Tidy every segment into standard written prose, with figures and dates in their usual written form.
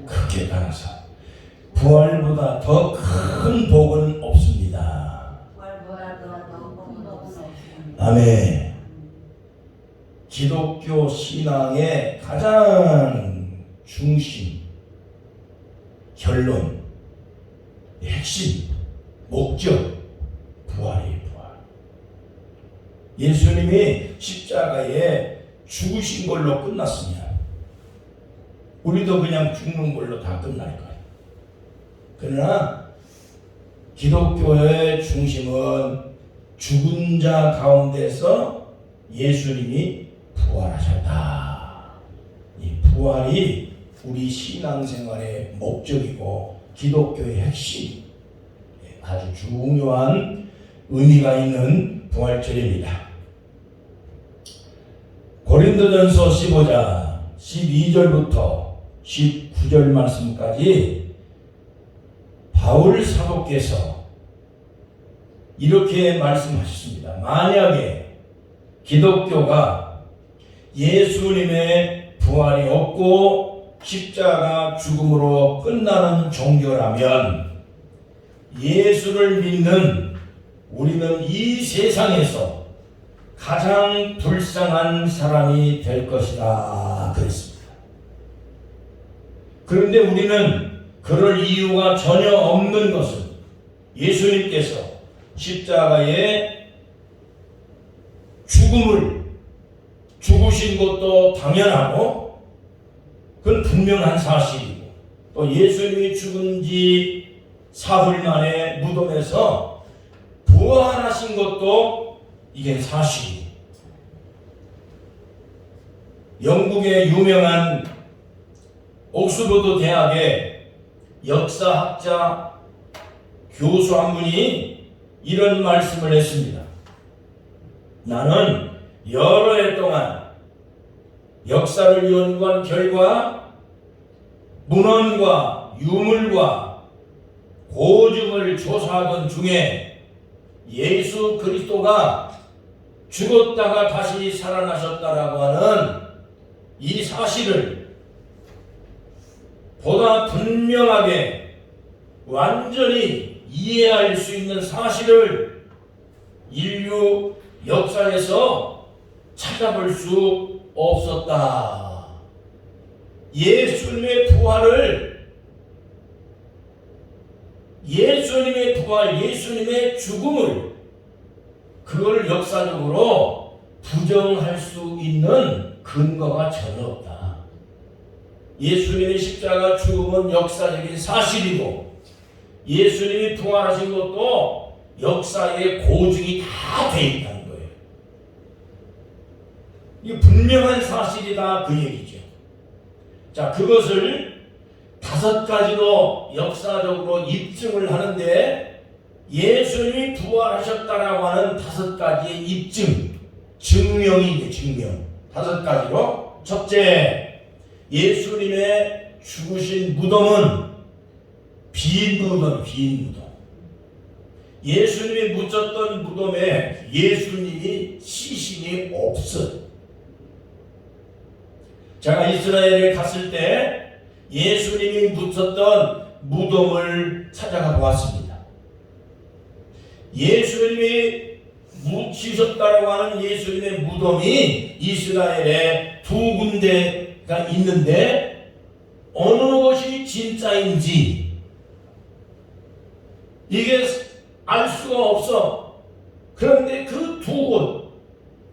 크게 따라서 부활보다 더 큰 복은 없습니다. 아멘. 기독교 신앙의 가장 중심, 결론, 핵심, 목적, 부활이에요. 부활. 예수님이 십자가에 죽으신 걸로 끝났으면 우리도 그냥 죽는 걸로 다 끝날 거예요. 그러나 기독교의 중심은 죽은 자 가운데서 예수님이 부활하셨다. 이 부활이 우리 신앙생활의 목적이고 기독교의 핵심, 아주 중요한 의미가 있는 부활절입니다. 고린도전서 15장 12절부터 19절 말씀까지 바울 사도께서 이렇게 말씀하셨습니다. 만약에 기독교가 예수님의 부활이 없고 십자가 죽음으로 끝나는 종교라면 예수를 믿는 우리는 이 세상에서 가장 불쌍한 사람이 될 것이다 그랬습니다. 그런데 우리는 그럴 이유가 전혀 없는 것은 예수님께서 십자가에 죽으신 것도 당연하고 그건 분명한 사실이고 또 예수님이 죽은 지 사흘 만에 무덤에서 부활하신 것도 이게 사실이에요. 영국의 유명한 옥스퍼드 대학의 역사학자 교수 한 분이 이런 말씀을 했습니다. 나는 여러 해 동안 역사를 연구한 결과 문헌과 유물과 고증을 조사하던 중에 예수 그리스도가 죽었다가 다시 살아나셨다라고 하는 이 사실을 보다 분명하게 완전히 이해할 수 있는 사실을 인류 역사에서 찾아볼 수 없었다. 예수님의 부활, 예수님의 죽음을 그걸 역사적으로 부정할 수 있는 근거가 전혀 없다. 예수님의 십자가 죽음은 역사적인 사실이고 예수님이 부활하신 것도 역사의 고증이 다 돼 있다는 거예요. 이게 분명한 사실이다 그 얘기죠. 자, 그것을 5가지로 역사적으로 입증을 하는데 예수님이 부활하셨다라고 하는 5가지의 입증, 증명이 증명. 5가지로 첫째, 예수님의 죽으신 무덤은 빈 무덤. 예수님이 묻혔던 무덤에 예수님이 시신이 없어요. 제가 이스라엘에 갔을 때 예수님이 묻혔던 무덤을 찾아가 보았습니다. 예수님이 묻히셨다고 하는 예수님의 무덤이 이스라엘에 2군데가 있는데 어느 것이 진짜인지 이게 알 수가 없어. 그런데 그 2곳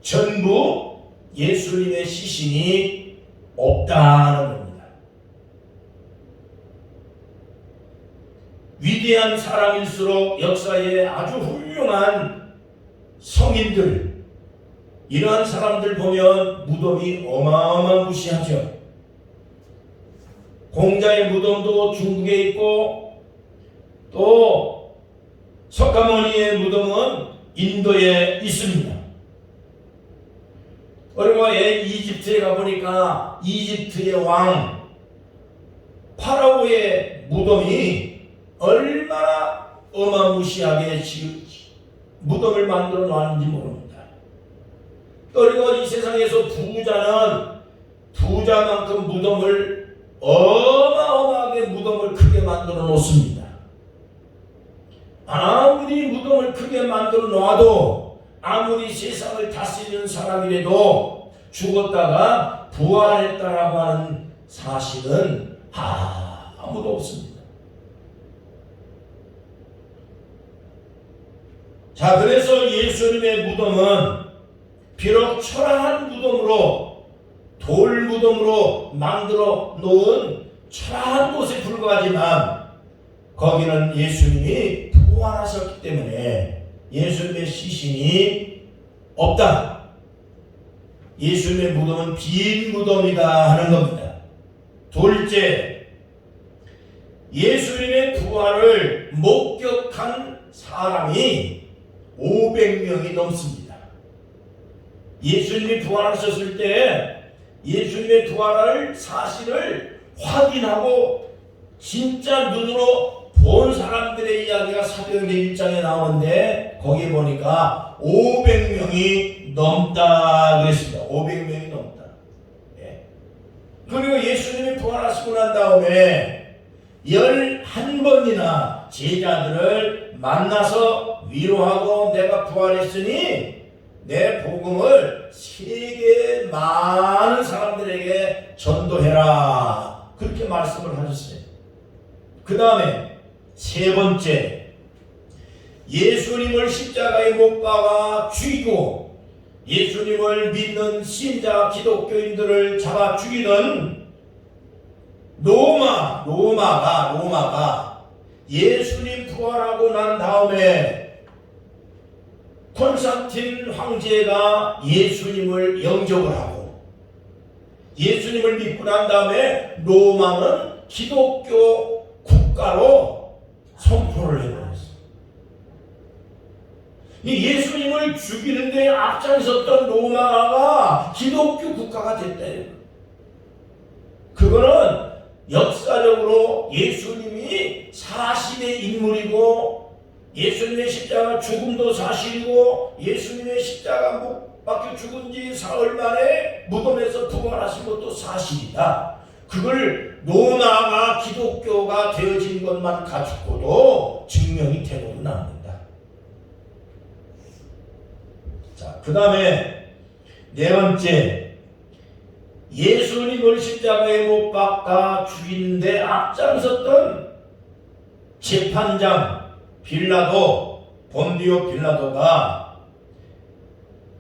전부 예수님의 시신이 없다는 겁니다. 위대한 사람일수록 역사에 아주 훌륭한 성인들, 이러한 사람들 보면 무덤이 어마어마무시하죠. 공자의 무덤도 중국에 있고 또 석가모니의 무덤은 인도에 있습니다. 그리고 이집트에 가보니까 이집트의 왕 파라오의 무덤이 얼마나 어마무시하게 무덤을 만들어 놨는지 모릅니다. 그리고 이 세상에서 부자는 부자만큼 무덤을 어마어마하게 만들어 놓습니다. 아무리 무덤을 크게 만들어 놓아도 아무리 세상을 다스리는 사람이라도 죽었다가 부활했다라고 하는 사실은 아무도 없습니다. 자, 그래서 예수님의 무덤은 비록 초라한 무덤으로 돌 무덤으로 만들어 놓은 초라한 곳에 불과하지만 거기는 예수님이 부활하셨기 때문에 예수님의 시신이 없다. 예수님의 무덤은 빈 무덤이다 하는 겁니다. 둘째, 예수님의 부활을 목격한 사람이 500명이 넘습니다. 예수님이 부활하셨을 때 예수님의 부활을 사실을 확인하고 진짜 눈으로 본 사람들의 이야기가 사도행전 1장에 나오는데 거기에 보니까 500명이 넘다 그랬습니다. 500명이 넘다. 예. 그리고 예수님이 부활하시고 난 다음에 11번이나 제자들을 만나서 위로하고 내가 부활했으니 내 복음을 세계 많은 사람들에게 전도해라. 그렇게 말씀을 하셨어요. 그 다음에 세 번째, 예수님을 십자가에 못 박아 죽이고 예수님을 믿는 신자 기독교인들을 잡아 죽이는 로마가 예수님 부활하고 난 다음에 콘스탄틴 황제가 예수님을 영접을 하고 예수님을 믿고 난 다음에 로마는 기독교 국가로 선포를 해버렸어요. 이 예수님을 죽이는데 앞장섰던 로마가 기독교 국가가 됐다. 그거는 역사적으로 예수님이 사실의 인물이고 예수님의 십자가 죽음도 사실이고 예수님의 십자가 못 박혀 죽은 지 사흘 만에 무덤에서 부활하신 것도 사실이다. 그걸 로마가 기독교가 되어진 것만 가지고도 증명이 되고는 않는다. 자, 그 다음에 네 번째, 예수님을 십자가에 못 박아 죽이는데 앞장섰던 재판장 본디오 빌라도가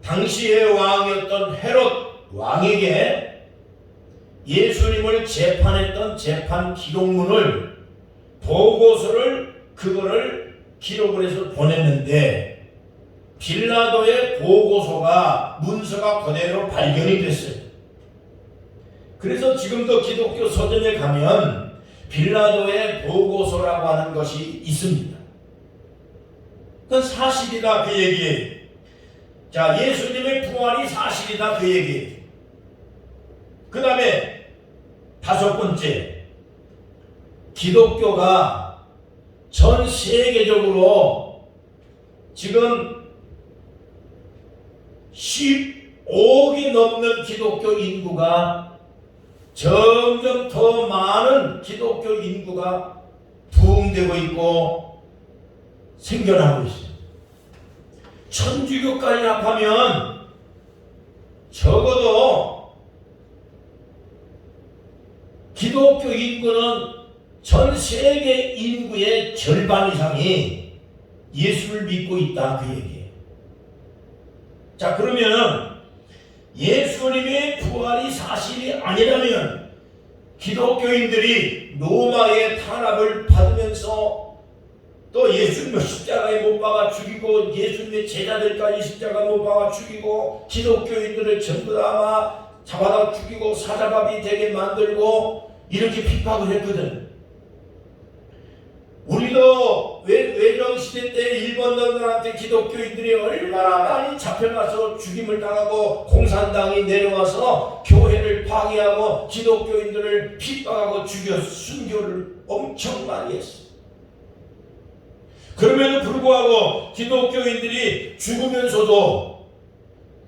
당시의 왕이었던 헤롯 왕에게 예수님을 재판했던 재판 기록문을 보고서를 그거를 기록을 해서 보냈는데 빌라도의 보고서가 문서가 그대로 발견이 됐어요. 그래서 지금도 기독교 서점에 가면 빌라도의 보고서라고 하는 것이 있습니다. 그건 사실이다 그 얘기예요. 자, 예수님의 부활이 사실이다 그 얘기예요. 그 다음에 다섯 번째, 기독교가 전 세계적으로 지금 15억이 넘는 기독교 인구가 점점 더 많은 기독교 인구가 부흥되고 있고 생겨나고 있어요. 천주교까지 합하면 적어도 기독교 인구는 전 세계 인구의 절반 이상이 예수를 믿고 있다 그 얘기예요. 자, 그러면 예수님의 부활이 사실이 아니라면 기독교인들이 로마의 탄압을 받으면서 또 예수님을 십자가에 못 박아 죽이고 예수님의 제자들까지 십자가 못 박아 죽이고 기독교인들을 전부 다 아마 잡아다 죽이고 사자밥이 되게 만들고 이렇게 핍박을 했거든. 우리도 외정시대 때 일본 놈들한테 기독교인들이 얼마나 많이 잡혀가서 죽임을 당하고 공산당이 내려와서 교회를 파괴하고 기독교인들을 핍박하고 죽여 순교를 엄청 많이 했어. 그럼에도 불구하고 기독교인들이 죽으면서도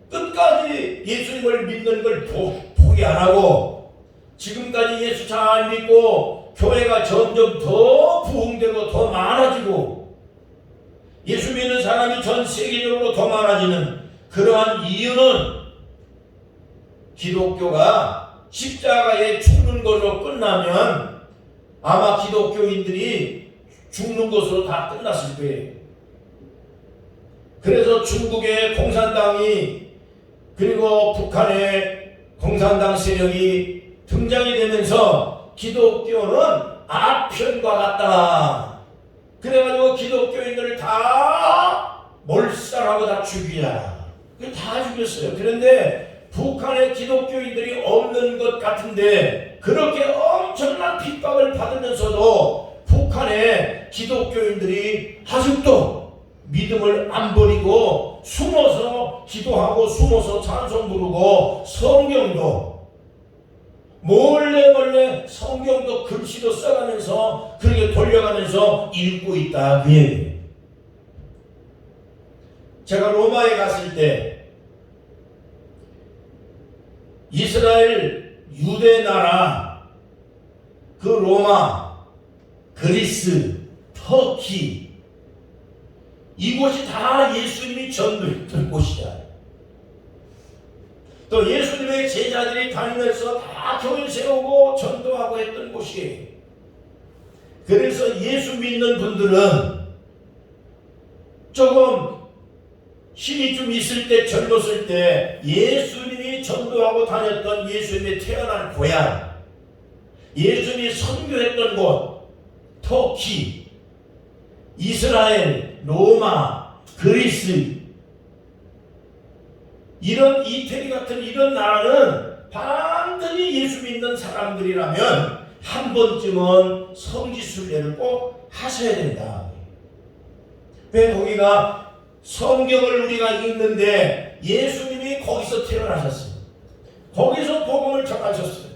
끝까지 예수님을 믿는 걸 포기 안 하고 지금까지 예수 잘 믿고 교회가 점점 더 부흥되고 더 많아지고 예수 믿는 사람이 전 세계적으로 더 많아지는 그러한 이유는 기독교가 십자가에 죽는 것으로 끝나면 아마 기독교인들이 죽는 것으로 다 끝났을 거예요. 그래서 중국의 공산당이 그리고 북한의 공산당 세력이 등장이 되면서 기독교는 아편과 같다. 그래가지고 기독교인들을 다 몰살하고 다 죽이자. 다 죽였어요. 그런데 북한의 기독교인들이 없는 것 같은데 그렇게 엄청난 핍박을 받으면서도 북한의 기독교인들이 아직도 믿음을 안 버리고 숨어서 기도하고 숨어서 찬송 부르고 성경도 몰래 성경도 글씨로 써가면서 그렇게 돌려가면서 읽고 있다 그 얘기예요. 제가 로마에 갔을 때 이스라엘 유대 나라 그 로마 그리스 터키 이곳이 다 예수님이 전도했던 곳이야. 또 예수님의 제자들이 다니면서 다 교회 세우고 전도하고 했던 곳이에요. 그래서 예수 믿는 분들은 조금 힘이 좀 있을 때 젊었을 때 예수님이 전도하고 다녔던 예수님이 태어난 고향 예수님이 선교했던 곳 터키 이스라엘 로마 그리스 이런 이태리 같은 이런 나라는 반드시 예수 믿는 사람들이라면 한 번쯤은 성지순례를 꼭 하셔야 된다. 왜 거기가 성경을 우리가 읽는데 예수님이 거기서 태어나셨어요. 거기서 복음을 전하셨어요.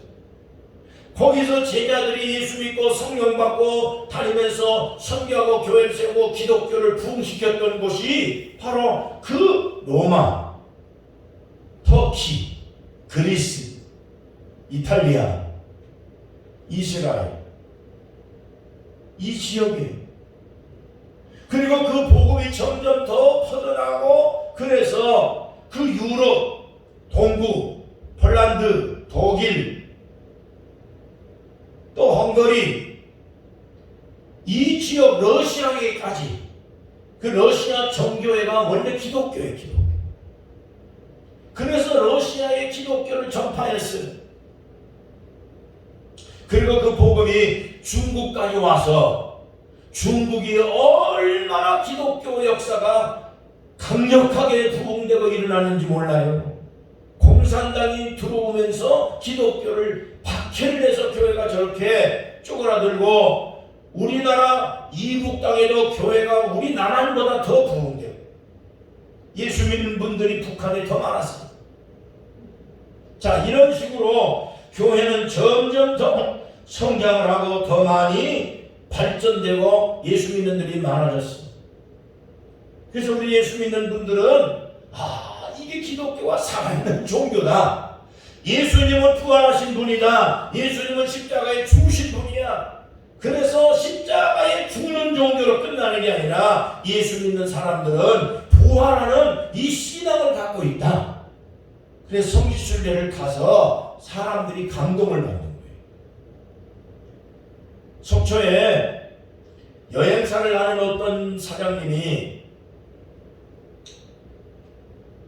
거기서 제자들이 예수 믿고 성령 받고 다니면서 선교하고 교회를 세우고 기독교를 부흥시켰던 곳이 바로 그 로마 터키, 그리스, 이탈리아, 이스라엘 이 지역이에요. 그리고 그 복음이 점점 더 퍼져나가고 그래서 그 유럽, 동부, 폴란드, 독일 또 헝가리 이 지역 러시아에까지 그 러시아 정교회가 원래 기독교예요. 기독교. 그래서 러시아의 기독교를 전파했어요. 그리고 그 복음이 중국까지 와서 중국이 얼마나 기독교 역사가 강력하게 부흥되고 일어나는지 몰라요. 공산당이 들어오면서 기독교를 박해를 해서 교회가 저렇게 쪼그라들고 우리나라 이국 땅에도 교회가 우리나라보다 더 부흥돼요. 예수 믿는 분들이 북한에 더 많았어요. 자, 이런 식으로 교회는 점점 더 성장을 하고 더 많이 발전되고 예수 믿는 분들이 많아졌어요. 그래서 우리 예수 믿는 분들은 이게 기독교가 살아있는 종교다. 예수님은 부활하신 분이다. 예수님은 십자가에 죽으신 분이야. 그래서 십자가에 죽는 종교로 끝나는 게 아니라 예수 믿는 사람들은 부활하는 이 신앙을 갖고 있다. 그래서 성지순례를 가서 사람들이 감동을 받는 거예요. 속초에 여행사를 하는 어떤 사장님이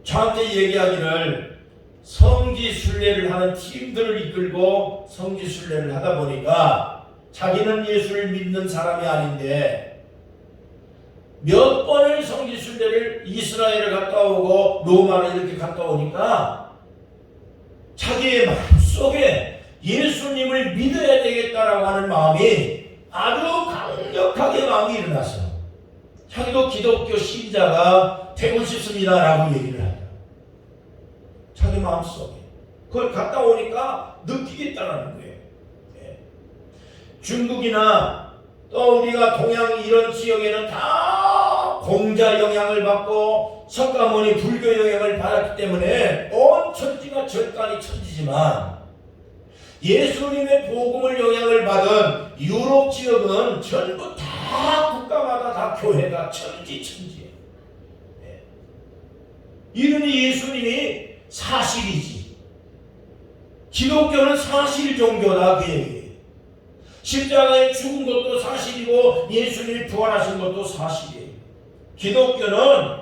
저한테 얘기하기를 성지순례를 하는 팀들을 이끌고 성지순례를 하다 보니까 자기는 예수를 믿는 사람이 아닌데 몇 번을 성지순례를 이스라엘을 갔다 오고 로마를 이렇게 갔다 오니까 자기의 마음속에 예수님을 믿어야 되겠다라고 하는 마음이 아주 강력하게 마음이 일어났어요. 자기도 기독교 신자가 되고 싶습니다라고 얘기를 하죠. 자기 마음속에 그걸 갔다 오니까 느끼겠다는 거예요. 중국이나 또 우리가 동양 이런 지역에는 다 공자 영향을 받고 석가모니 불교 영향을 받았기 때문에 온 천지가 절간이 천지지만 예수님의 복음을 영향을 받은 유럽 지역은 전부 다 국가마다 다 교회가 천지예요. 이러니 예수님이 사실이지. 기독교는 사실 종교다 그 얘기예요. 십자가에 죽은 것도 사실이고 예수님이 부활하신 것도 사실이에요. 기독교는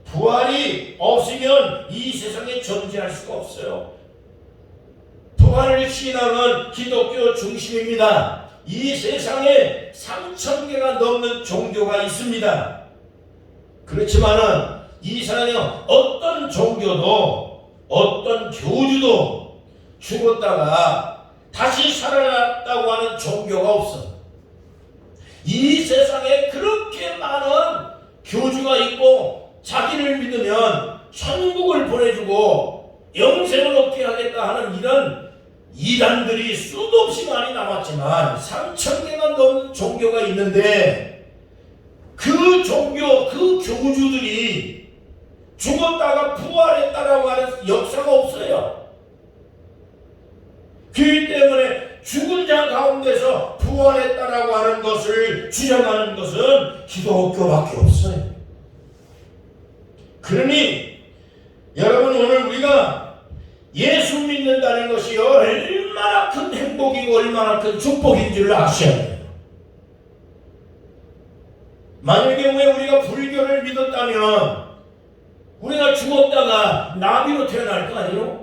부활이 없으면 이 세상에 존재할 수가 없어요. 부활을 신앙은 기독교 중심입니다. 이 세상에 3,000개가 넘는 종교가 있습니다. 그렇지만은 이 세상에 어떤 종교도 어떤 교주도 죽었다가 다시 살아났다고 하는 종교가 없어. 이 세상에 그렇게 많은 교주가 있고 자기를 믿으면 천국을 보내주고 영생을 얻게 하겠다 하는 이런 이단들이 수도 없이 많이 남았지만 3,000개가 넘는 종교가 있는데 그 종교, 그 교주들이 죽었다가 부활했다라고 하는 역사가 없어요. 그렇기 때문에 죽은 자 가운데서 부활했다라고 하는 것을 주장하는 것은 기독교밖에 없어요. 그러니 여러분 오늘 우리가 예수 믿는다는 것이 얼마나 큰 행복이고 얼마나 큰 축복인 줄 아셔야 돼요. 만약에 우리가 불교를 믿었다면 우리가 죽었다가 나비로 태어날 거 아니에요?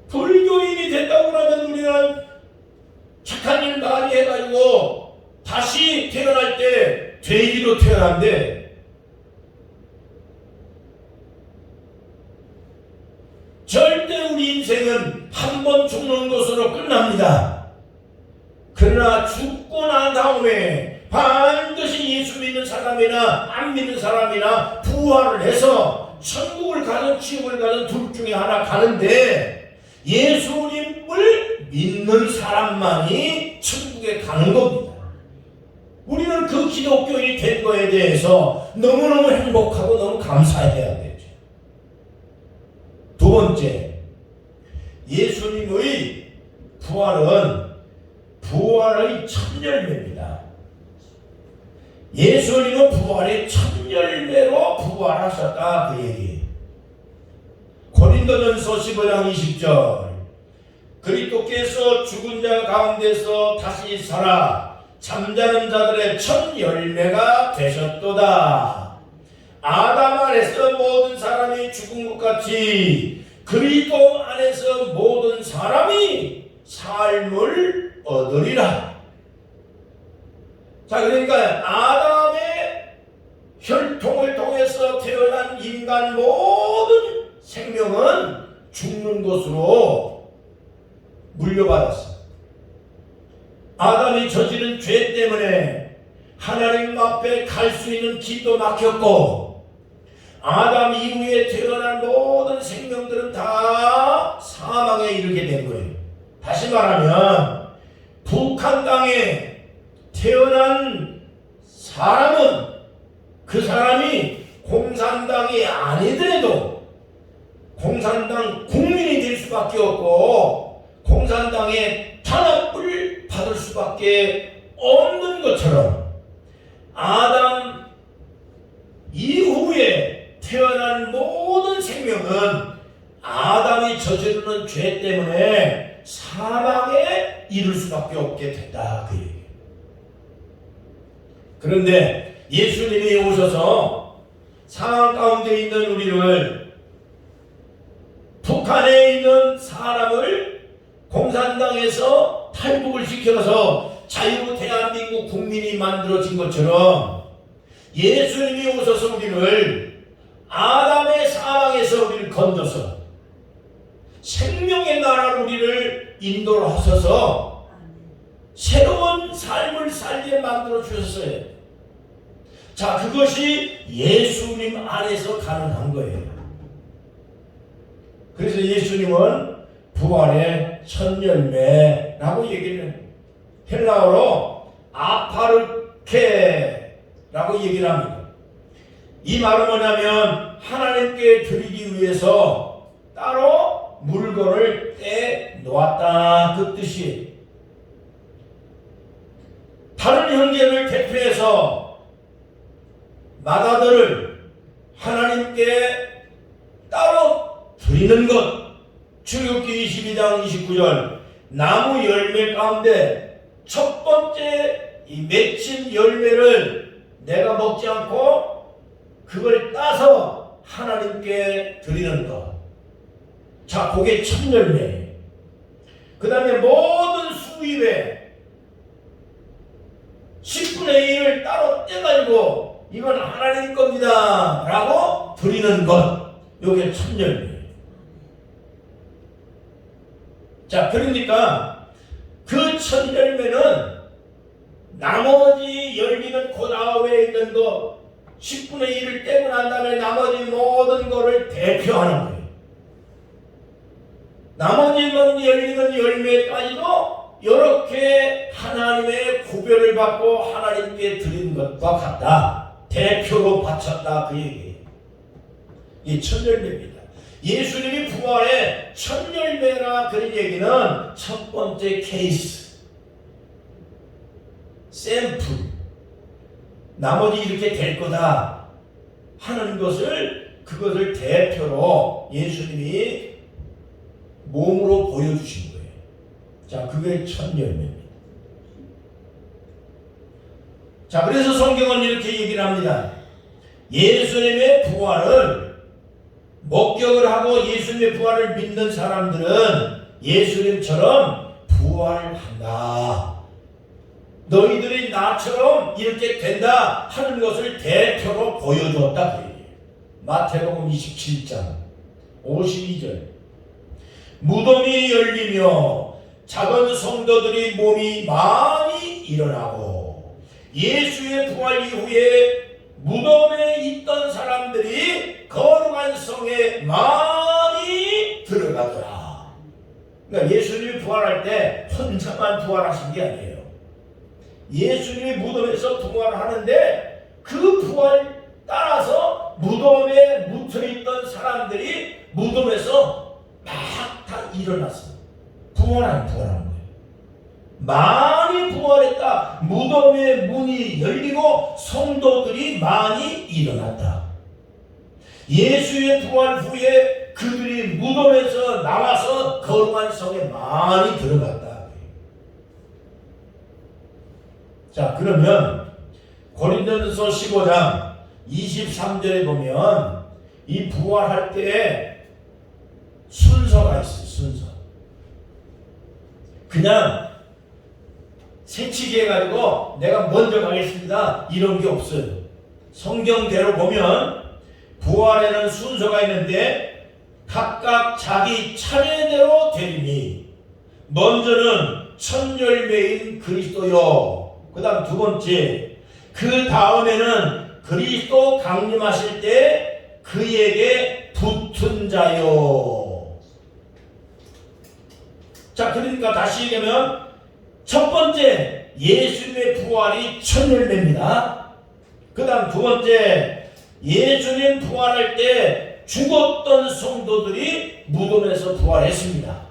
불교인이 됐다고 하면 우리는 착한 일 많이 해가지고 다시 태어날 때 돼지로 태어난대. 절대 우리 인생은 한 번 죽는 것으로 끝납니다. 그러나 죽고 난 다음에 반드시 예수 믿는 사람이나 안 믿는 사람이나 부활을 해서 천국을 가든 지옥을 가든 둘 중에 하나 가는데 예수님을 믿는 사람만이 천국에 가는 겁니다. 우리는 그 기독교인이 된 거에 대해서 너무너무 행복하고 너무 감사해야 되죠. 두 번째, 예수님의 부활은 부활의 첫 열매입니다. 예수님은 부활의 첫 열매로 부활하셨다 그 얘기. 고린도전서 15장 20절 그리스도께서 죽은 자 가운데서 다시 살아 잠자는 자들의 첫 열매가 되셨도다. 아담 안에서 모든 사람이 죽은 것 같이 그리스도 안에서 모든 사람이 삶을 얻으리라. 자, 그러니까 아담의 혈통을 통해서 태어난 인간 모든 생명은 죽는 것으로 물려받았어. 아담이 저지른 죄 때문에 하나님 앞에 갈 수 있는 길도 막혔고 아담 이후에 태어난 모든 생명들은 다 사망에 이르게 된 거예요. 다시 말하면 북한 땅에 태어난 사람은 그 사람이 공산당이 아니더라도 공산당 국민이 될 수밖에 없고 공산당의 탄압을 받을 수밖에 없는 것처럼 아담 이후에 태어난 모든 생명은 아담이 저지르는 죄 때문에 사망에 이를 수밖에 없게 됐다 그 얘기예요. 그런데 예수님이 오셔서 상황 가운데 있는 우리를 북한에 있는 사람을 공산당에서 탈북을 시켜서 자유 대한민국 국민이 만들어진 것처럼 예수님이 오셔서 우리를 아담의 사망에서 우리를 건져서 생명의 나라로 우리를 인도를 하셔서 새로운 삶을 살게 만들어 주셨어요. 자, 그것이 예수님 안에서 가능한 거예요. 그래서 예수님은 부활의 첫 열매라고 얘기를 해요. 헬라어로 아파르케라고 얘기를 합니다. 이 말은 뭐냐면 하나님께 드리기 위해서 따로 물건을 떼놓았다 그 뜻이. 다른 형제를 대표해서 마다들을 하나님께 따로 드리는 것. 출애굽기 22장 29절 나무 열매 가운데 첫 번째 이 맺힌 열매를 내가 먹지 않고 그걸 따서 하나님께 드리는 것. 자, 그게 첫 열매. 그 다음에 모든 수입에 10분의 1을 따로 떼가지고 이건 하나님 겁니다 라고 드리는 것. 요게 첫 열매. 자, 그러니까 그 첫 열매는 나머지 열매는 그 다음에 있는 거 10분의 1을 떼고 난 다음에 나머지 모든 거를 대표하는 거예요. 나머지 열리는 열매까지도 이렇게 하나님의 구별을 받고 하나님께 드린 것과 같다. 대표로 바쳤다 그 얘기예요. 이 첫 열매입니다. 예수님이 부활의 첫 열매라 그런 얘기는 첫 번째 케이스, 샘플, 나머지 이렇게 될 거다 하는 것을 그것을 대표로 예수님이 몸으로 보여주신 거예요. 자, 그게 첫 열매입니다. 자, 그래서 성경은 이렇게 얘기를 합니다. 예수님의 부활을 목격을 하고 예수님의 부활을 믿는 사람들은 예수님처럼 부활한다. 너희들이 나처럼 이렇게 된다 하는 것을 대표로 보여주었다. 그 얘기예요. 마태복음 27장 52절 무덤이 열리며 작은 성도들이 몸이 많이 일어나고 예수의 부활 이후에 무덤에 있던 사람들이 거룩한 성에 많이 들어가더라. 그러니까 예수님이 부활할 때 혼자만 부활하신 게 아니에요. 예수님이 무덤에서 부활하는데 그 부활 따라서 무덤에 묻혀있던 사람들이 무덤에서 막 다 일어났어요. 부활한 거예요. 많이 부활했다. 무덤의 문이 열리고 성도들이 많이 일어났다. 예수의 부활 후에 그들이 무덤에서 나와서 거룩한 성에 많이 들어갔다. 자, 그러면 고린도전서 15장 23절에 보면 이 부활할 때 순서가 있어요. 순서. 그냥 새치기 해가지고 내가 먼저 가겠습니다 이런 게 없어요. 성경대로 보면 부활에는 순서가 있는데 각각 자기 차례대로 되리니 먼저는 첫 열매인 그리스도요. 그 다음 두 번째, 그 다음에는 그리스도 강림하실 때 그에게 붙은 자요. 자, 그러니까 다시 얘기하면 첫 번째 예수님의 부활이 첫 열매입니다. 그 다음 두 번째, 예수님 부활할 때 죽었던 성도들이 무덤에서 부활했습니다.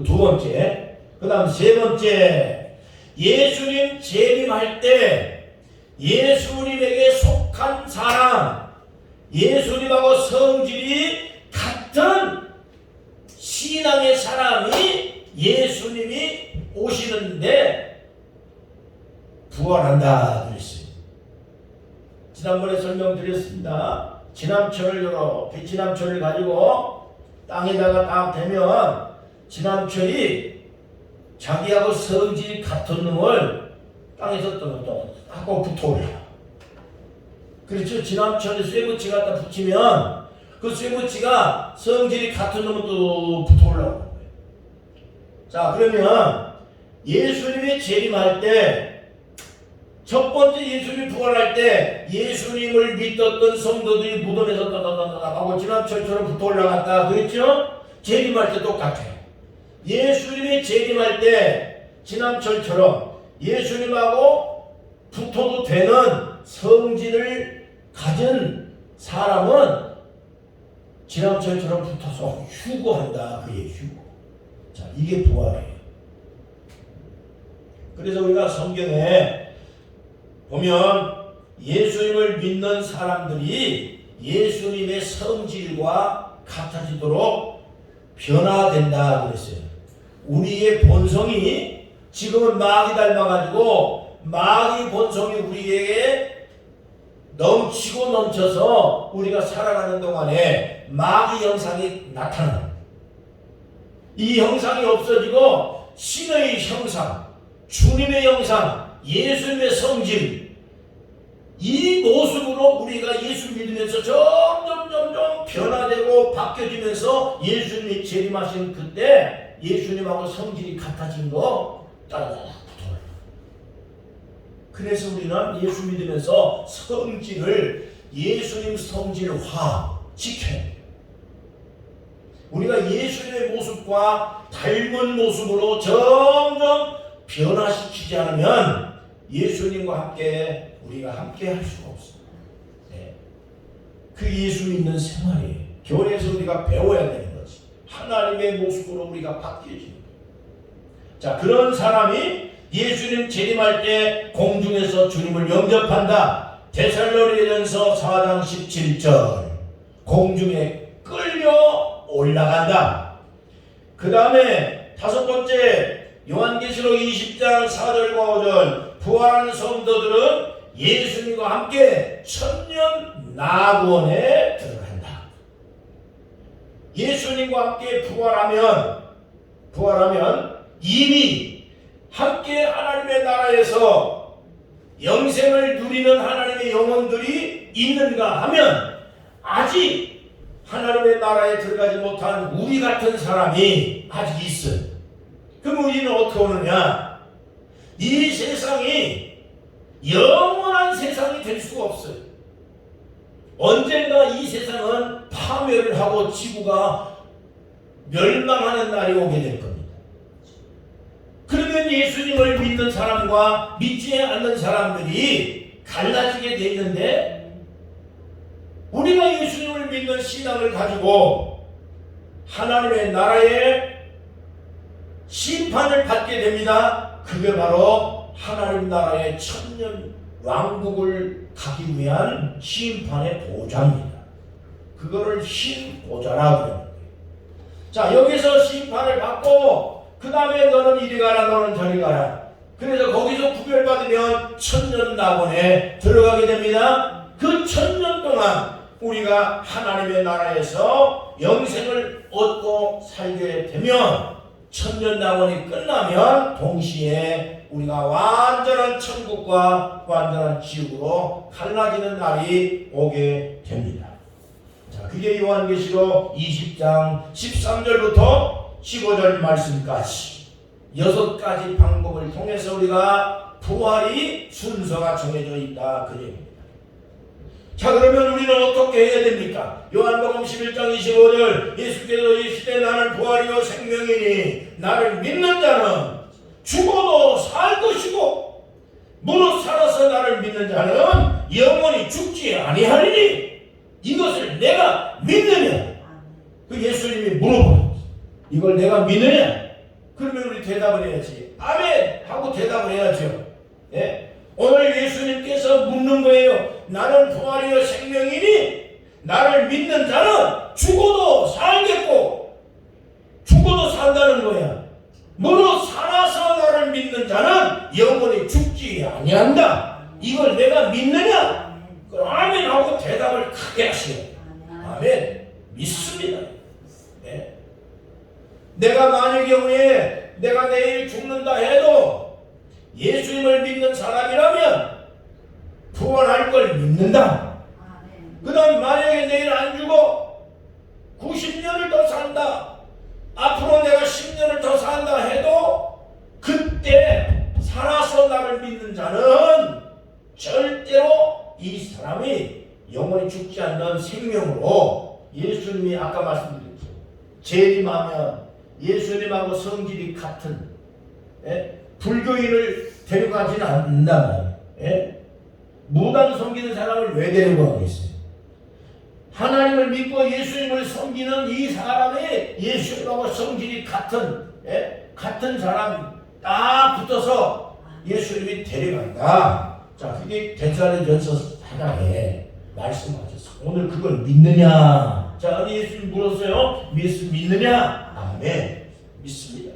두 번째. 그 다음 세 번째, 예수님 재림할 때 예수님에게 속한 사람, 예수님하고 성질이 같은 신앙의 사람이 예수님이 오시는데 부활한다 그랬어요. 지난번에 설명드렸습니다. 지남철을 이렇게 지남철을 가지고 땅에다가 딱 대면 지남철이 자기하고 성질이 같은 놈을 땅에서 또 하고 붙어올려요. 그렇죠? 지남철에 쇠붙이 갖다 붙이면 그 쇠붙이가 성질이 같은 놈은 또 붙어올라오는 거예요. 자, 그러면 예수님이 재림할 때 첫 번째 예수님이 부활할 때 예수님을 믿었던 성도들이 무덤에서 하고 지남철처럼 붙어 올라갔다 그랬죠? 재림할 때 똑같아요. 예수님이 재림할 때 지남철처럼 예수님하고 붙어도 되는 성질을 가진 사람은 지난주처럼 붙어서 휴거한다. 그의 휴거. 자, 이게 부활이에요. 그래서 우리가 성경에 보면 예수님을 믿는 사람들이 예수님의 성질과 같아지도록 변화된다 그랬어요. 우리의 본성이 지금은 마귀 닮아가지고 마귀 본성이 우리에게 넘치고 넘쳐서 우리가 살아가는 동안에 마귀 형상이 나타나요. 이 형상이 없어지고 신의 형상, 주님의 형상, 예수님의 성질, 이 모습으로 우리가 예수 믿으면서 점점 변화되고 바뀌어지면서 예수님이 재림하신 그때 예수님하고 성질이 같아진 거 따라다락 붙어요. 그래서 우리는 예수 믿으면서 성질을 예수님 성질화 지켜야 돼요. 우리가 예수님의 모습과 닮은 모습으로 점점 변화시키지 않으면 예수님과 함께 우리가 함께 할 수가 없어요. 네. 그 예수 믿는 생활이에요. 교회에서 우리가 배워야 되는 거지. 하나님의 모습으로 우리가 바뀌어지는 거예요. 자, 그런 사람이 예수님 재림할 때 공중에서 주님을 영접한다. 데살로니가전서 4장 17절 공중에 끌려 올라간다. 그 다음에 다섯 번째 요한계시록 20장 4절과 5절 부활한 성도들은 예수님과 함께 천년 낙원에 들어간다. 예수님과 함께 부활하면 이미 함께 하나님의 나라에서 영생을 누리는 하나님의 영혼들이 있는가 하면 아직 하나님의 나라에 들어가지 못한 우리 같은 사람이 아직 있어요. 그럼 우리는 어떻게 오느냐? 이 세상이 영원한 세상이 될 수가 없어요. 언젠가 이 세상은 파멸을 하고 지구가 멸망하는 날이 오게 될 겁니다. 그러면 예수님을 믿는 사람과 믿지 않는 사람들이 갈라지게 돼 있는데 우리가 예수님을 믿는 신앙을 가지고 하나님의 나라에 심판을 받게 됩니다. 그게 바로 하나님 나라의 천년 왕국을 가기 위한 심판의 보좌입니다. 그거를 흰 보좌라고 합니다. 자, 여기서 심판을 받고 그 다음에 너는 이리 가라 너는 저리 가라. 그래서 거기서 구별받으면 천년 낙원에 들어가게 됩니다. 그 천년 동안 우리가 하나님의 나라에서 영생을 얻고 살게 되면 천년 낙원이 끝나면 동시에 우리가 완전한 천국과 완전한 지옥으로 갈라지는 날이 오게 됩니다. 자, 그게 요한계시록 20장 13절부터 15절 말씀까지 6가지 방법을 통해서 우리가 부활이 순서가 정해져 있다 그 얘기입니다. 자, 그러면 우리는 어떻게 해야 됩니까? 요한복음 11장 25절 예수께서 이르시되 나는 부활이요 생명이니 나를 믿는 자는 죽어도 살 것이고 무릇 살아서 나를 믿는 자는 영원히 죽지 아니하리니 이것을 내가 믿느냐? 그 예수님이 물어보는 이걸 내가 믿느냐? 그러면 우리 대답을 해야지. 아멘! 하고 대답을 해야죠. 예? 오늘 예수님께서 묻는 거예요. 나는 부활이요 생명이니 나를 믿는 자는 죽어도 살겠고 죽어도 산다는 거야. 무릇 살아서 나를 믿는 자는 영원히 죽지 아니한다. 이걸 내가 믿느냐? 아멘 하고 대답을 크게 하시오. 아멘. 믿습니다. 네. 내가 만일 경우에 내가 내일 죽는다 해도 예수님을 믿는 사람이라면 부활할 걸 믿는다. 그 다음 만약에 내일 안 죽어 90년을 더 산다. 앞으로 내가 10년을 더 산다 해도 그때 살아서 나를 믿는 자는 절대로 이 사람이 영원히 죽지 않는 생명으로 예수님이 아까 말씀드렸죠. 재림하면 예수님하고 성질이 같은 불교인을 데려가지는 않는다면 무당 섬기는 사람을 왜 데려가겠어요? 하나님을 믿고 예수님을 섬기는 이 사람의 예수님하고 성질이 같은 사람 딱 붙어서 예수님이 데려간다. 자, 그게 데살로니가전서 4장에 말씀하셨어. 오늘 그걸 믿느냐? 자, 예수님 물었어요. 믿느냐? 아멘. 믿습니다.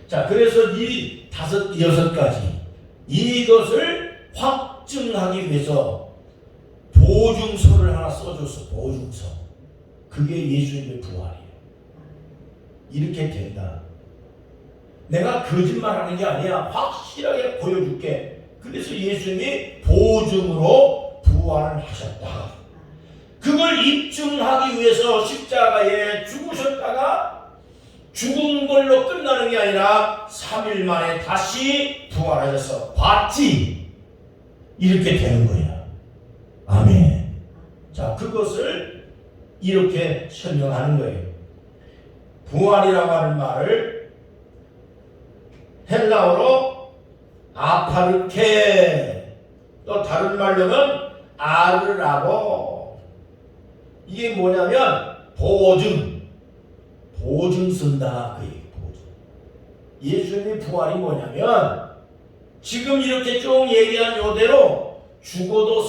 자, 그래서 이 5, 6가지 이것을 확증하기 위해서 보증서를 하나 써줬어. 보증서. 그게 예수님의 부활이에요. 이렇게 된다. 내가 거짓말하는 게 아니야. 확실하게 보여줄게. 그래서 예수님이 보증으로 부활을 하셨다. 그걸 입증하기 위해서 십자가에 죽으셨다가 죽은 걸로 끝나는 게 아니라 3일 만에 다시 부활하셔서 봤지. 이렇게 되는 거야. 아멘. 자, 그것을 이렇게 설명하는 거예요. 부활이라고 하는 말을 헬라어로 아파르케, 또 다른 말로는 아르라고. 이게 뭐냐면 보증 쓴다. 그 얘기, 보증. 예수님의 부활이 뭐냐면 지금 이렇게 쭉 얘기한 요대로 죽어도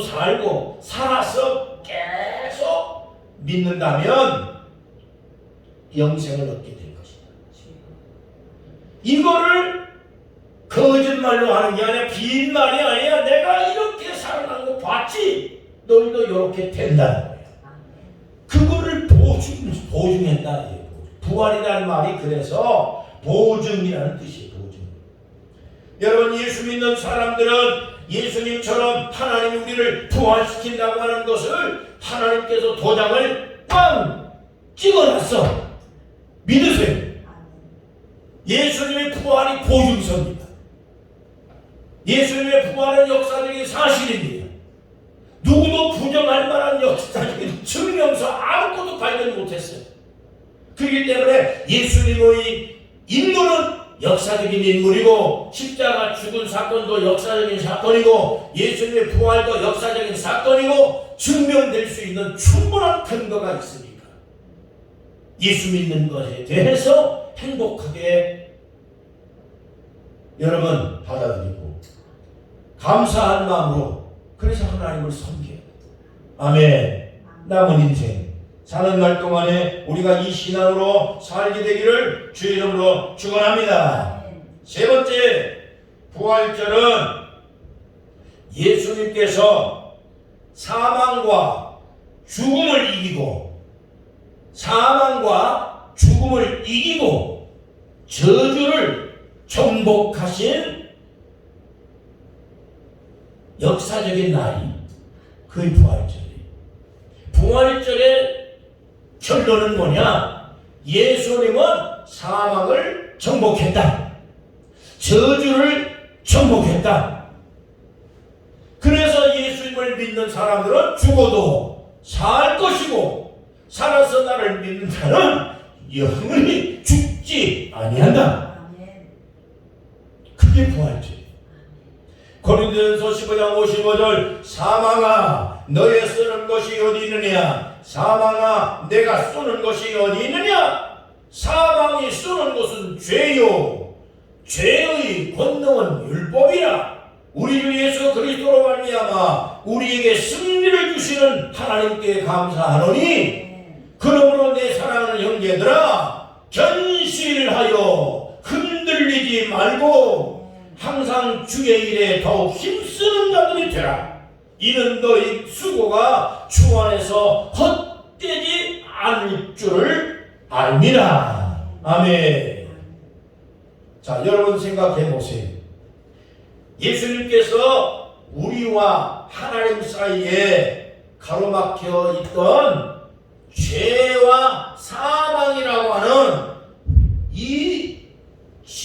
살고 살아서 계속 믿는다면 영생을 얻게 될 것이다. 이거를 거짓말로 하는 게 아니라 빈말이 아니야. 내가 이렇게 살아난 거 봤지? 너희도 이렇게 된다는 거야. 그거를 보증했다는 얘기예요. 부활이라는 말이 그래서 보증이라는 뜻이에요. 보증. 여러분, 예수 믿는 사람들은 예수님처럼 하나님이 우리를 부활시킨다고 하는 것을 하나님께서 도장을 꽝 찍어놨어. 믿으세요. 예수님의 부활이 보증서입니다. 예수님의 부활은 역사적인 사실입니다. 누구도 부정할 만한 역사적인 증명서 아무것도 발견 못했어요. 그렇기 때문에 예수님의 인물은 역사적인 인물이고 십자가 죽은 사건도 역사적인 사건이고 예수님의 부활도 역사적인 사건이고 증명될 수 있는 충분한 근거가 있으니까 예수 믿는 것에 대해서 행복하게 여러분 받아들이고 감사한 마음으로 그래서 하나님을 섬겨요. 아멘. 남은 인생 사는 날 동안에 우리가 이 신앙으로 살게 되기를 주의 이름으로 축원합니다. 세 번째 부활절은 예수님께서 사망과 죽음을 이기고 저주를 정복하신 역사적인 날이 그의 부활절이에요. 부활절의 결론은 뭐냐? 예수님은 사망을 정복했다. 저주를 정복했다. 그래서 예수님을 믿는 사람들은 죽어도 살 것이고 살아서 나를 믿는 자는 영원히 죽지 아니한다. 그게 부활절이에요. 고린도전서 15장 55절 사망아 너의 쓰는 것이 어디 있느냐? 사망아 내가 쏘는 것이 어디 있느냐? 사망이 쏘는 것은 죄요 죄의 권능은 율법이라. 우리 주 예수 그리스도로 말미암아 우리에게 승리를 주시는 하나님께 감사하노니 그러므로 내 사랑하는 형제들아 견실하여 흔들리지 말고 항상 주의 일에 더욱 힘쓰는 자들이 되라. 이는 너희 수고가 주 안에서 헛되지 않을 줄을 압니다. 아멘. 자, 여러분 생각해 보세요. 예수님께서 우리와 하나님 사이에 가로막혀 있던 죄와 사망이라고 하는 이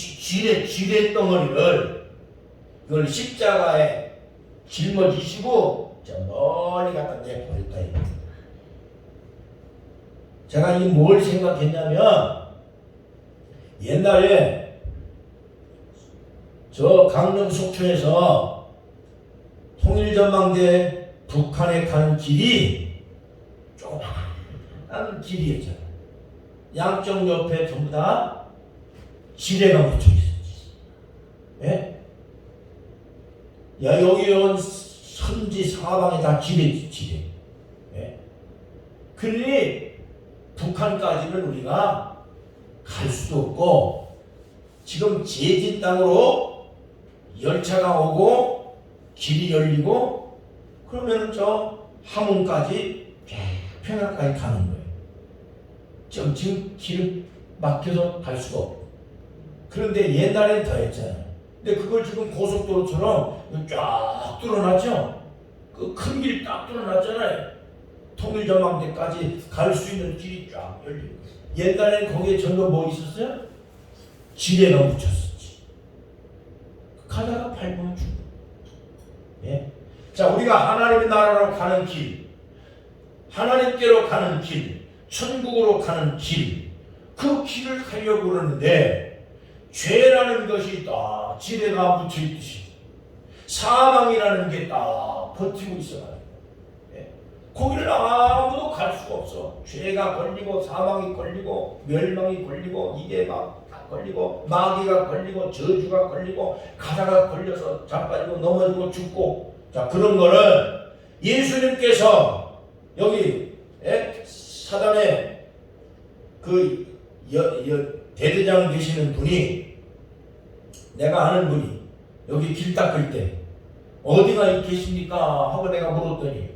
지뢰 덩어리를 이걸 십자가에 짊어지시고 저 멀리 갖다 내버렸다. 제가 이 뭘 생각했냐면 옛날에 저 강릉 속초에서 통일전망대 북한에 가는 길이 조그마한 길이었잖아요. 양쪽 옆에 전부 다 지뢰가 묻혀 있었지. 예? 야, 여기 온 선지 사방에 다 지뢰. 예? 그러니 북한까지는 우리가 갈 수도 없고, 지금 제진 땅으로 열차가 오고 길이 열리고 그러면 저 함흥까지 평양까지 가는 거예요. 지금 길 막혀서 갈 수가 없고. 그런데 옛날엔 더 했잖아요. 근데 그걸 지금 고속도로처럼 쫙 뚫어놨죠. 그 큰 길 딱 뚫어놨잖아요. 통일전망대까지 갈 수 있는 길이 쫙 열리고. 옛날엔 거기에 전부 뭐 있었어요? 지뢰가 묻혔었지. 가다가 밟으면 죽어. 예? 자, 우리가 하나님의 나라로 가는 길, 하나님께로 가는 길, 천국으로 가는 길, 그 길을 가려고 그러는데 죄라는 것이 딱 지뢰가 묻혀있듯이 사망이라는 게 딱 버티고 있어요. 예? 거기를 아무도 갈 수가 없어. 죄가 걸리고 사망이 걸리고 멸망이 걸리고 이게 막 걸리고 마귀가 걸리고 저주가 걸리고 가다가 걸려서 자빠지고 넘어지고 죽고. 자, 그런 거를 예수님께서 여기 사단의 그 대대장 되시는 분이, 내가 아는 분이 여기 길 닦을 때 어디가 계십니까 하고 내가 물었더니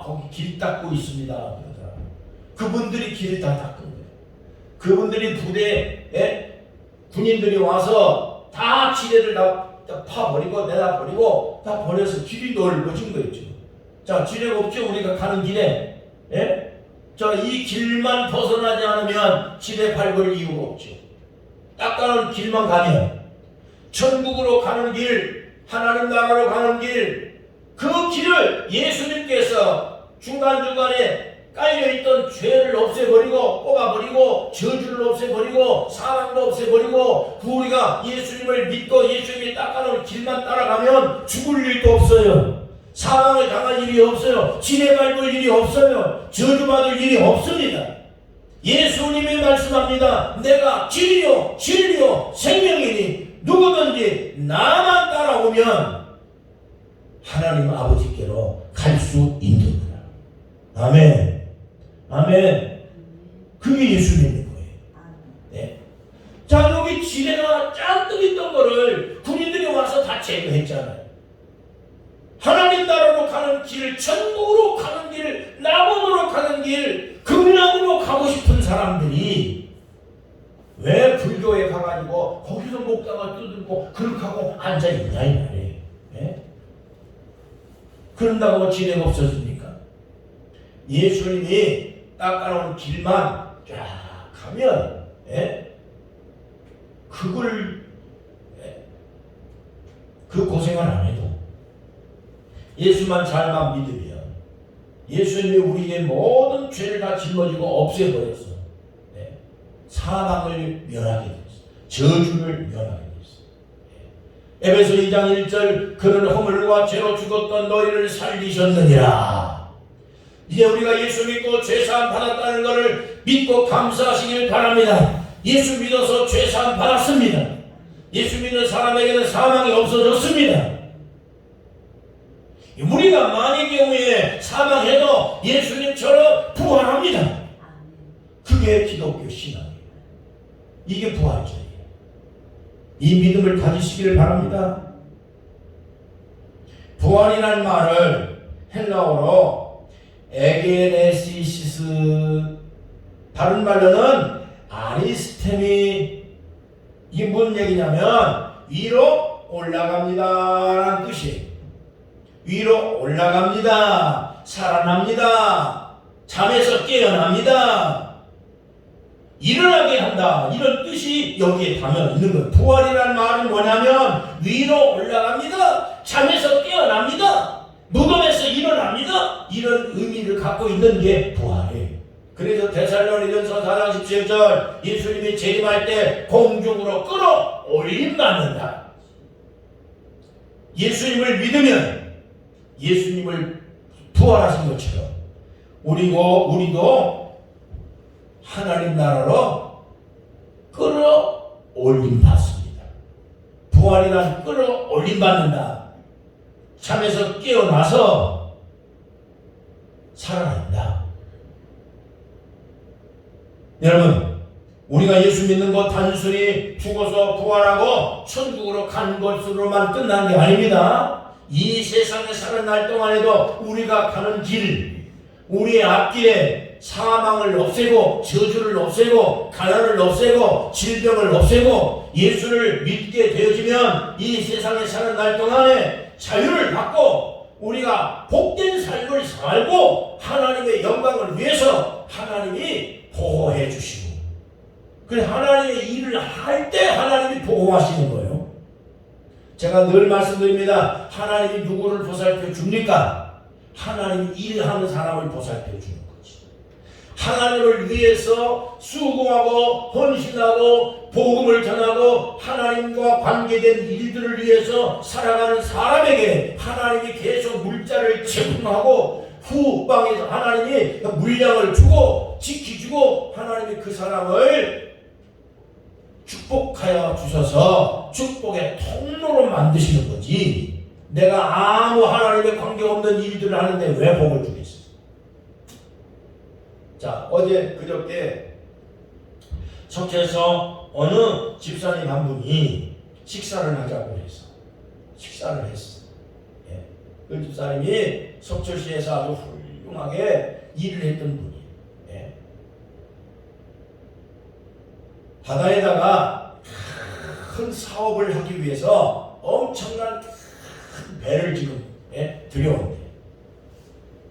거기 길 닦고 있습니다 그러더라고요. 그분들이 길을 다 닦은 거예요. 그분들이 부대에 군인들이 와서 다 지뢰를 다 파버리고 내다버리고 다 버려서 길이 넓어진 거였죠. 자, 지뢰가 없죠. 우리가 가는 길에. 예? 자, 이 길만 벗어나지 않으면 지뢰 밟을 이유가 없죠. 닦아놓은 길만 가면 천국으로 가는 길, 하나님 나라로 가는 길, 그 길을 예수님께서 중간중간에 깔려있던 죄를 없애버리고 뽑아버리고 저주를 없애버리고 사랑도 없애버리고 우리가 예수님을 믿고 예수님이 닦아놓은 길만 따라가면 죽을 일도 없어요. 사망을 당할 일이 없어요. 지뢰 밟을 일이 없어요. 저주받을 일이 없습니다. 예수님이 말씀합니다. 내가 길이요 진리요 생명이니 누구든지 나만 따라오면 하나님 아버지께로 갈 수 있느니라. 아멘. 아멘. 그게 예수님인 거예요. 네. 자, 여기 지뢰가 짠뜩 있던 거를 군인들이 와서 다 제거했잖아요. 하나님 나라로 가는 길, 천국으로 가는 길, 낙원으로 가는 길, 극락으로 가고 싶은 사람들이 왜 불교에 가가지고 거기서 목다가 뜯고 그렇게 하고 앉아있냐 이 말이에요. 네? 그런다고 지뢰가 없어집니까? 예수님이 닦아놓은 길만 쫙 가면 그걸 그 고생을 안 해도 예수만 잘만 믿으면 예수님이 우리의 모든 죄를 다 짊어지고 없애버렸어. 사망을 면하게 됐어. 저주를 면하게 됐어. 에베소 2장 1절 그는 허물과 죄로 죽었던 너희를 살리셨느니라. 이제 우리가 예수 믿고 죄사함 받았다는 것을 믿고 감사하시길 바랍니다. 예수 믿어서 죄사함 받았습니다. 예수 믿는 사람에게는 사망이 없어졌습니다. 우리가 만일 경우에 사망해도 예수님처럼 부활합니다. 그게 기독교 신앙이에요. 이게 부활절이에요. 이 믿음을 가지시기를 바랍니다. 부활이라는 말을 헬라어로 에게네시시스, 다른 말로는 아리스테미, 이게 뭔 얘기냐면 위로 올라갑니다 라는 뜻이에요. 위로 올라갑니다, 살아납니다, 잠에서 깨어납니다, 일어나게 한다, 이런 뜻이 여기에 담겨 있는 거예요. 부활이라는 말은 뭐냐면 위로 올라갑니다, 잠에서 깨어납니다, 무덤에서 일어납니다, 이런 의미를 갖고 있는 게 부활이에요. 그래서 데살로니가서 4장 17절 예수님이 재림할 때 공중으로 끌어올림 받는다. 예수님을 믿으면 예수님을 부활하신 것처럼 우리도 하나님 나라로 끌어올림 받습니다. 부활이란 끌어올림 받는다. 잠에서 깨어나서 살아난다. 여러분, 우리가 예수 믿는 것 단순히 죽어서 부활하고 천국으로 간 것으로만 끝난 게 아닙니다. 이 세상에 사는 날 동안에도 우리가 가는 길, 우리의 앞길에 사망을 없애고 저주를 없애고 가난을 없애고 질병을 없애고 예수를 믿게 되어지면 이 세상에 사는 날 동안에 자유를 받고 우리가 복된 삶을 살고 하나님의 영광을 위해서 하나님이 보호해 주시고, 그래 하나님의 일을 할 때 하나님이 보호하시는 거예요. 제가 늘 말씀드립니다. 하나님이 누구를 보살펴 줍니까? 하나님이 일하는 사람을 보살펴 주는 거지. 하나님을 위해서 수고하고 헌신하고 복음을 전하고 하나님과 관계된 일들을 위해서 살아가는 사람에게 하나님이 계속 물자를 제공하고 후방에서 하나님이 물량을 주고 지키주고 하나님이 그 사람을 축복하여 주셔서 축복의 통로로 만드시는 거지. 내가 아무 하나님의 관계없는 일들을 하는데 왜 복을 주겠어? 자, 어제 그저께 석회에서 어느 집사님 한 분이 식사를 하자고 해서 식사를 했어. 예. 그 집사님이 석철시에서 아주 훌륭하게 일을 했던 분이에요. 예. 바다에다가 큰 사업을 하기 위해서 엄청난 큰 배를 지금 들여온대.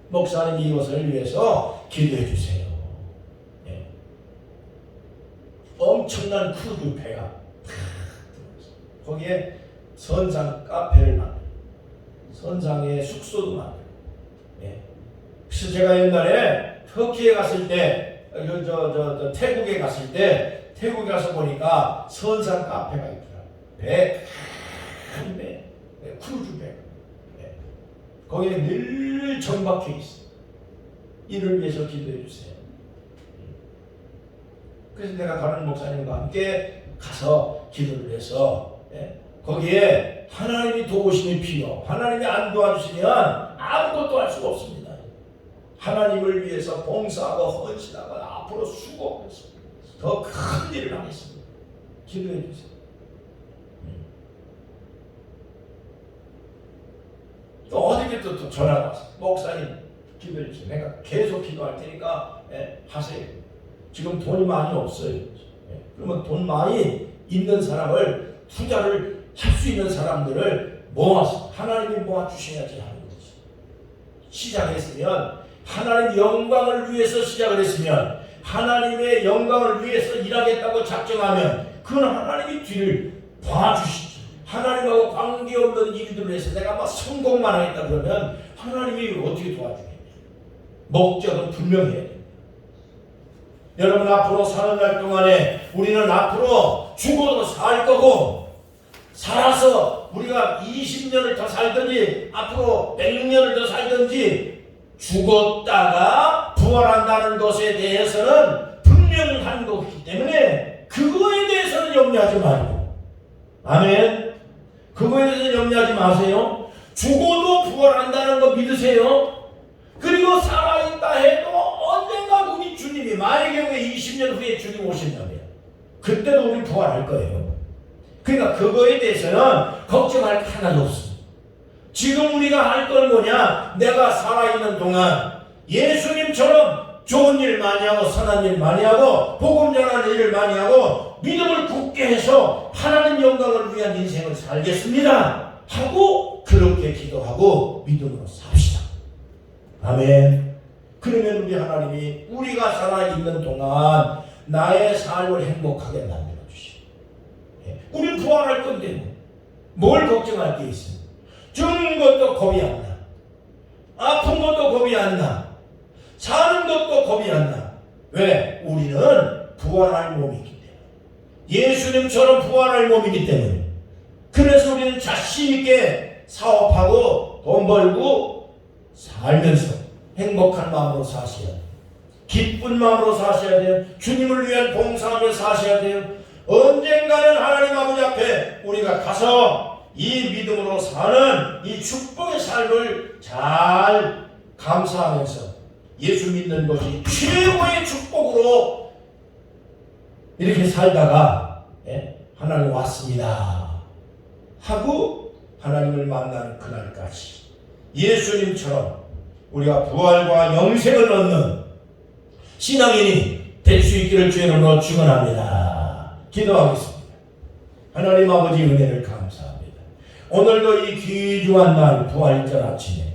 목사님 이것을 위해서 기도해 주세요. 예. 엄청난 크루즈 배가 거기에 선상 카페를 만들고 선상에 숙소도 만들고. 예. 그래서 제가 옛날에 터키에 갔을 때, 태국에 갔을 때 태국에 가서 보니까 선상 카페가 있더라. 큰 배, 크루즈 배. 예. 거기에 늘 정박해 있어. 이를 위해서 기도해 주세요. 그래서 내가 다른 목사님과 함께 가서 기도를 해서 거기에 하나님이 도우심이 필요, 하나님이 안 도와주시면 아무것도 할 수가 없습니다. 하나님을 위해서 봉사하고 헌신하고 앞으로 수고해서 더 큰 일을 하겠습니다. 기도해 주세요. 또 어디게 또 전화가 왔어. 목사님 기도해 주세요. 내가 계속 기도할 테니까 하세요. 지금 돈이 많이 없어요. 그러면 돈 많이 있는 사람을 투자를 할 수 있는 사람들을 모아서 하나님이 모아주셔야지 하는 거지. 시작했으면 하나님 영광을 위해서 시작을 했으면 하나님의 영광을 위해서 일하겠다고 작정하면 그건 하나님이 뒤를 봐주시지. 하나님하고 관계없는 일들을 해서 내가 막 성공만 하겠다 그러면 하나님이 어떻게 도와주겠냐. 목적은 분명해야 됩니다. 여러분, 앞으로 사는 날 동안에 우리는 앞으로 죽어도 살 거고, 살아서 우리가 20년을 더 살든지 앞으로 100년을 더 살든지 죽었다가 부활한다는 것에 대해서는 분명한 것이기 때문에 그거에 대해서는 염려하지 말고, 아멘. 그거에 대해서는 염려하지 마세요. 죽어도 부활한다는 거 믿으세요. 그리고 살아있다 해도 언젠가 우리 주님이 만약에 20년 후에 주님 오신다면 그때도 우리 부활할 거예요. 그러니까 그거에 대해서는 걱정할 게 하나도 없습니다. 지금 우리가 할 건 뭐냐? 내가 살아있는 동안 예수님처럼 좋은 일 많이 하고 선한 일 많이 하고 복음 전하는 일을 많이 하고 믿음을 굳게 해서 하나님 영광을 위한 인생을 살겠습니다 하고 그렇게 기도하고 믿음으로 삽시다. 아멘. 그러면 우리 하나님이 우리가 살아있는 동안 나의 삶을 행복하게 만들어주시고, 우리는 부활할 건데 뭘 걱정할 게 있어요? 죽는 것도 겁이 안 나. 아픈 것도 겁이 안 나. 사는 것도 겁이 안 나. 왜? 우리는 부활할 몸이기 때문에. 예수님처럼 부활할 몸이기 때문에. 그래서 우리는 자신 있게 사업하고 돈 벌고 살면서 행복한 마음으로 사셔야 돼요. 기쁜 마음으로 사셔야 돼요. 주님을 위한 봉사하며 사셔야 돼요. 언젠가는 하나님 아버지 앞에 우리가 가서 이 믿음으로 사는 이 축복의 삶을 잘 감사하면서 예수 믿는 것이 최고의 축복으로 이렇게 살다가 하나님 왔습니다 하고 하나님을 만나는 그날까지 예수님처럼 우리가 부활과 영생을 얻는 신앙인이 될 수 있기를 주의 이름으로 축원합니다. 기도하겠습니다. 하나님 아버지 은혜를 감사합니다. 오늘도 이 귀중한 날 부활절 아침에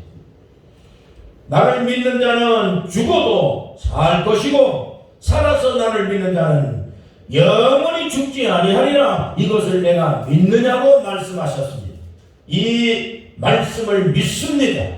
나를 믿는 자는 죽어도 살 것이고 살아서 나를 믿는 자는 영원히 죽지 아니하리라. 이것을 내가 믿느냐고 말씀하셨습니다. 이 말씀을 믿습니다.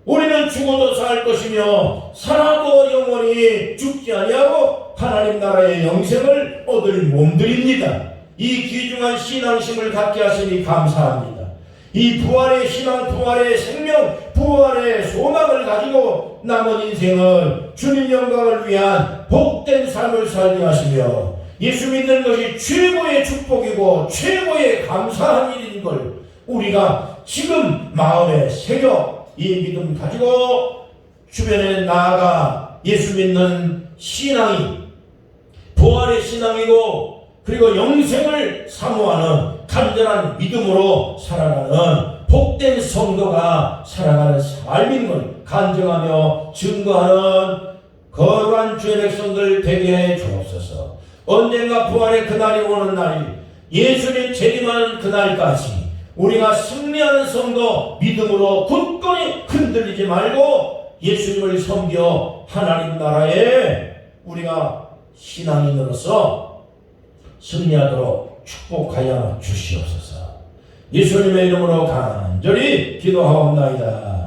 우리는 죽어도 살 것이며 살아도 영원히 죽지 아니하고 하나님 나라의 영생을 얻을 몸들입니다. 이 귀중한 신앙심을 갖게 하시니 감사합니다. 이 부활의 신앙, 부활의 생명, 부활의 소망을 가지고 남은 인생을 주님 영광을 위한 복된 삶을 살게 하시며 예수 믿는 것이 최고의 축복이고 최고의 감사한 일인 걸 우리가 지금 마음에 새겨 이 믿음 가지고 주변에 나아가 예수 믿는 신앙이 부활의 신앙이고 그리고 영생을 사모하는 간절한 믿음으로 살아가는 복된 성도가 살아가는 삶인 걸 간증하며 증거하는 거룩한 주의 백성들 되게 해 주옵소서. 언젠가 부활의 그날이 오는 날이 예수님 재림하는 그날까지 우리가 승리하는 성도 믿음으로 굳건히 흔들리지 말고 예수님을 섬겨 하나님 나라에 우리가 신앙인으로서 승리하도록 축복하여 주시옵소서. 예수님의 이름으로 간절히 기도하옵나이다.